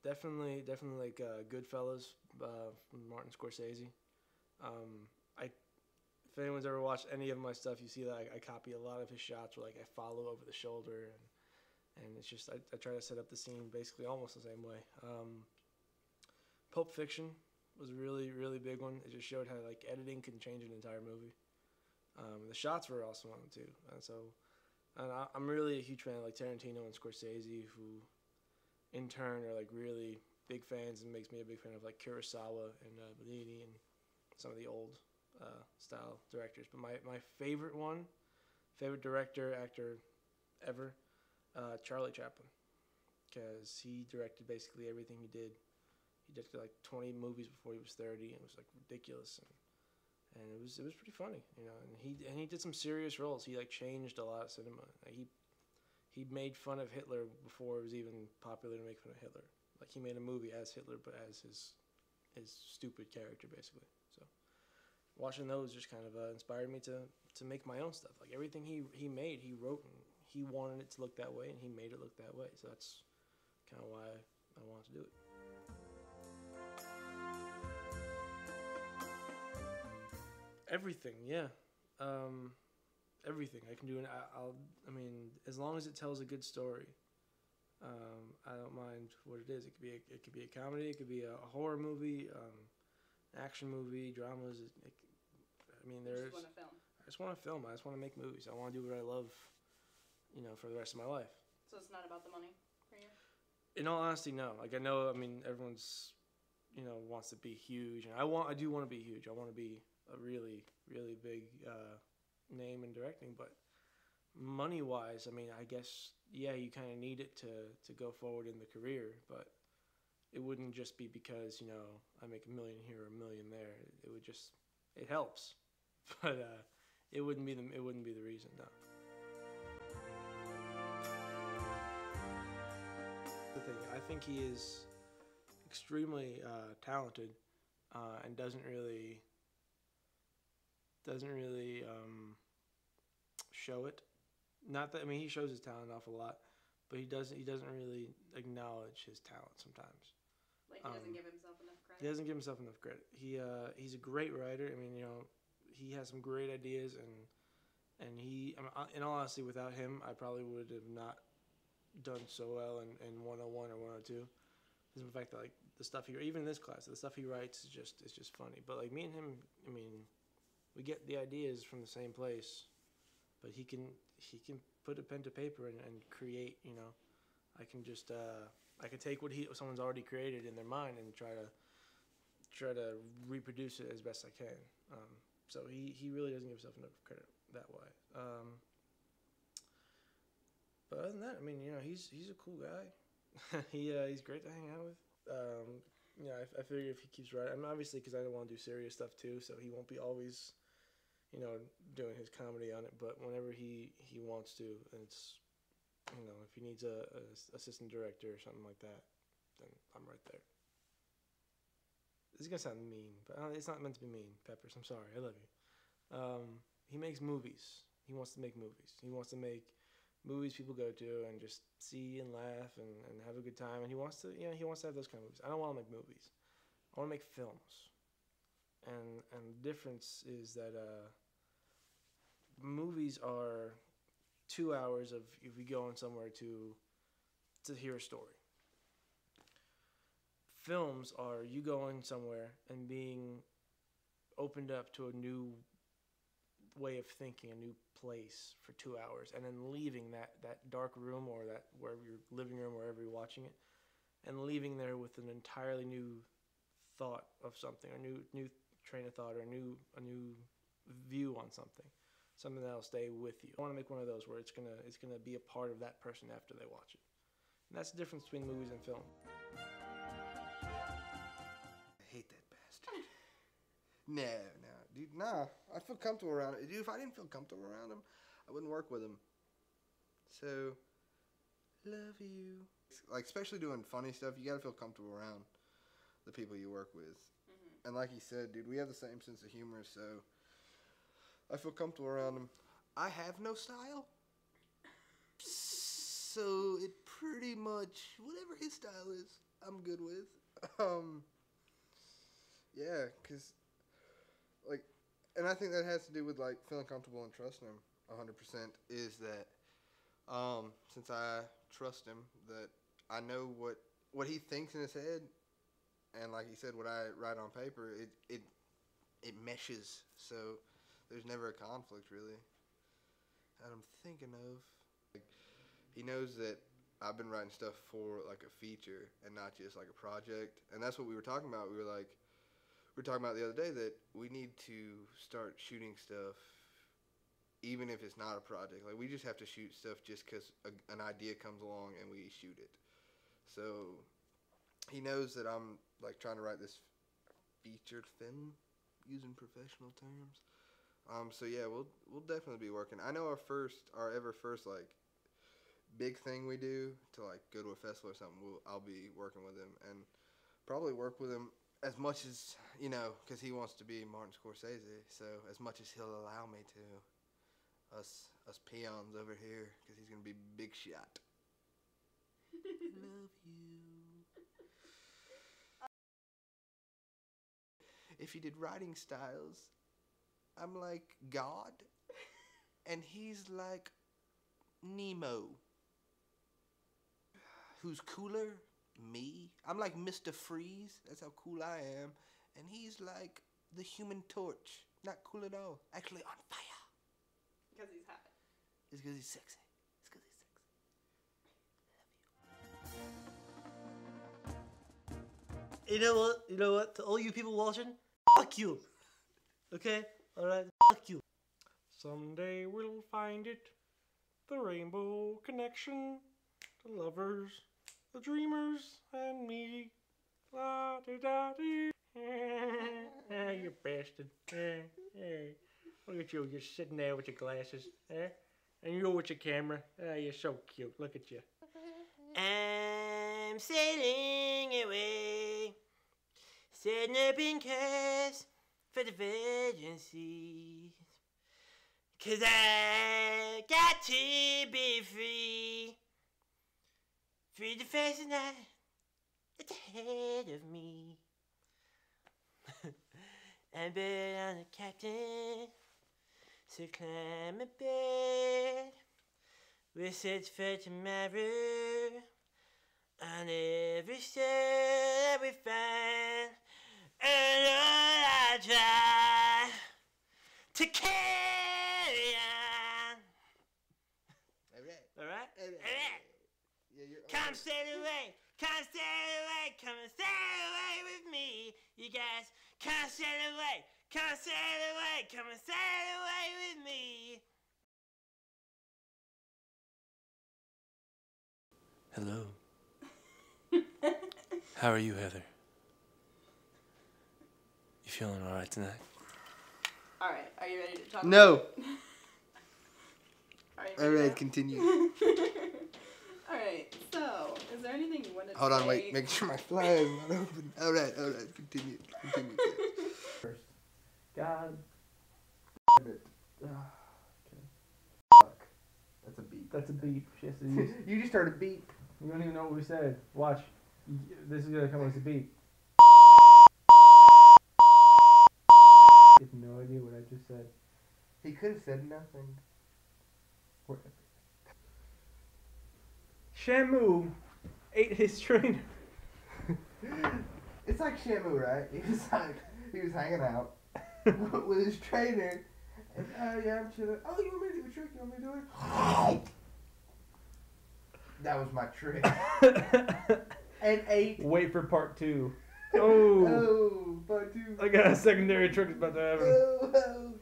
Definitely like Goodfellas from Martin Scorsese. I if anyone's ever watched any of my stuff, you see that I copy a lot of his shots where like I follow over the shoulder and it's just I try to set up the scene basically almost the same way. Pulp Fiction was a really big one. It just showed how like editing can change an entire movie. The shots were awesome on it too, and I'm really a huge fan of like Tarantino and Scorsese, who in turn are like really big fans, and makes me a big fan of like Kurosawa and Bellini and some of the old style directors. But my favorite director actor ever, Charlie Chaplin, because he directed basically everything he did. He did like 20 movies before he was 30, and it was like ridiculous, and it was pretty funny, you know. And he did some serious roles. He like changed a lot of cinema. Like, he made fun of Hitler before it was even popular to make fun of Hitler. Like he made a movie as Hitler, but as his stupid character basically. So watching those just kind of inspired me to make my own stuff. Like everything he made, he wrote, and he wanted it to look that way, and he made it look that way. So that's kind of why I wanted to do it. Everything, yeah. Everything I can do, and I mean, as long as it tells a good story, I don't mind what it is. It could be a comedy, it could be a horror movie, action movie, dramas. I mean, there's. You just want to film. I just want to film. I just want to make movies. I want to do what I love, you know, for the rest of my life. So it's not about the money for you? In all honesty, no. Like I know, I mean, everyone's, you know, wants to be huge, and I do want to be huge. I want to be a really big name in directing, but money-wise, I mean, I guess yeah, you kind of need it to go forward in the career, but it wouldn't just be because, you know, I make $1 million here or $1 million there. It would just it helps, but it wouldn't be the reason, no. The thing, I think he is extremely talented and doesn't really show it. Not that, I mean, he shows his talent off a lot, but he doesn't really acknowledge his talent sometimes. Like he doesn't give himself enough credit. He doesn't give himself enough credit. He's a great writer. I mean, you know, he has some great ideas, and he, I mean, in all honesty, without him, I probably would have not done so well in 101 or 102. Because of the fact that like the stuff even in this class, the stuff he writes is just funny. But like me and him, I mean, we get the ideas from the same place, but he can put a pen to paper and create, you know. I can just I can take what someone's already created in their mind and try to reproduce it as best I can. So he really doesn't give himself enough credit that way. But other than that, I mean, you know, he's a cool guy. He's great to hang out with. Yeah, I figure if he keeps writing, I mean, obviously because I don't want to do serious stuff too, so he won't be always, you know, doing his comedy on it. But whenever he wants to, and it's, you know, if he needs a assistant director or something like that, then I'm right there. This is gonna sound mean, but it's not meant to be mean, Peppers. I'm sorry, I love you. He makes movies. He wants to make movies. He wants to make movies people go to and just see and laugh and have a good time. And he wants to, you know, he wants to have those kind of movies. I don't want to make movies. I want to make films. And the difference is that movies are 2 hours of if we go in somewhere to hear a story. Films are you going somewhere and being opened up to a new way of thinking, a new place for 2 hours, and then leaving that dark room or that wherever your living room, wherever you're watching it, and leaving there with an entirely new thought of something, a new train of thought, or a new view on something that'll stay with you. I want to make one of those where it's gonna be a part of that person after they watch it. And that's the difference between movies and film. I hate that bastard. No, dude, nah. I feel comfortable around him. Dude, if I didn't feel comfortable around him, I wouldn't work with him. So, love you. Like, especially doing funny stuff, you gotta feel comfortable around the people you work with. Mm-hmm. And like he said, dude, we have the same sense of humor, so I feel comfortable around him. I have no style. So, it pretty much, whatever his style is, I'm good with. Yeah, cause like, and I think that has to do with like feeling comfortable and trusting him 100%. Is that since I trust him, that I know what he thinks in his head, and like he said, what I write on paper, it meshes. So there's never a conflict really. And I'm thinking of, like, he knows that I've been writing stuff for like a feature and not just like a project. And that's what we were talking about. We were talking about the other day that we need to start shooting stuff even if it's not a project. Like, we just have to shoot stuff just because an idea comes along and we shoot it. So he knows that I'm like trying to write this featured film, using professional terms. So yeah, we'll definitely be working. I know our ever first like big thing we do to like go to a festival or something. I'll be working with him and probably work with him as much as, you know, because he wants to be Martin Scorsese. So as much as he'll allow me to. Us peons over here, because he's gonna be big shot. Love you. If he did writing styles, I'm like God, and he's like Nemo. Who's cooler? Me. I'm like Mr. Freeze. That's how cool I am. And he's like the Human Torch. Not cool at all. Actually on fire. Because he's hot. It's because he's sexy. It's because he's sexy. You know what? You know what? To all you people watching, fuck you. Okay? Alright? Fuck you. Someday we'll find it. The rainbow connection. The lovers, the dreamers, and me. La da da dee. You bastard. Look at you, just sitting there with your glasses. And you with your camera. You're so cute. Look at you. I'm sailing away, setting up in course for the virgin seas. 'Cause I got to be free, free to face the night that's ahead of me. I'm bet on the captain, so climb aboard. We'll search for tomorrow on every shore that we find. And all I try to carry on. Alright? Yeah, you're Come sail away, come sail away, come and sail away with me. You guys, come sail away, come sail away, come and sail away with me. Hello. How are you, Heather? You feeling alright tonight? Alright, are you ready to talk? No. Are you ready Alright, now? continue. Alright, so, is there anything you wanted to Hold on, say? wait. Make sure my fly is not open. Alright, continue. God. Okay. Fuck. That's a beep. That's a beep. Yes, it is. You just started beep. You don't even know what we said. Watch. This is gonna come as a beep. You have no idea what I just said. He could have said nothing. Shamu ate his trainer. It's like Shamu, right? He was hanging out with his trainer. And, yeah, I'm chilling. Oh, you want me to do a trick? You want me to do it? That was my trick. And 8. Wait for part 2. Oh. Oh, part 2. I got a secondary trick about to happen. Oh,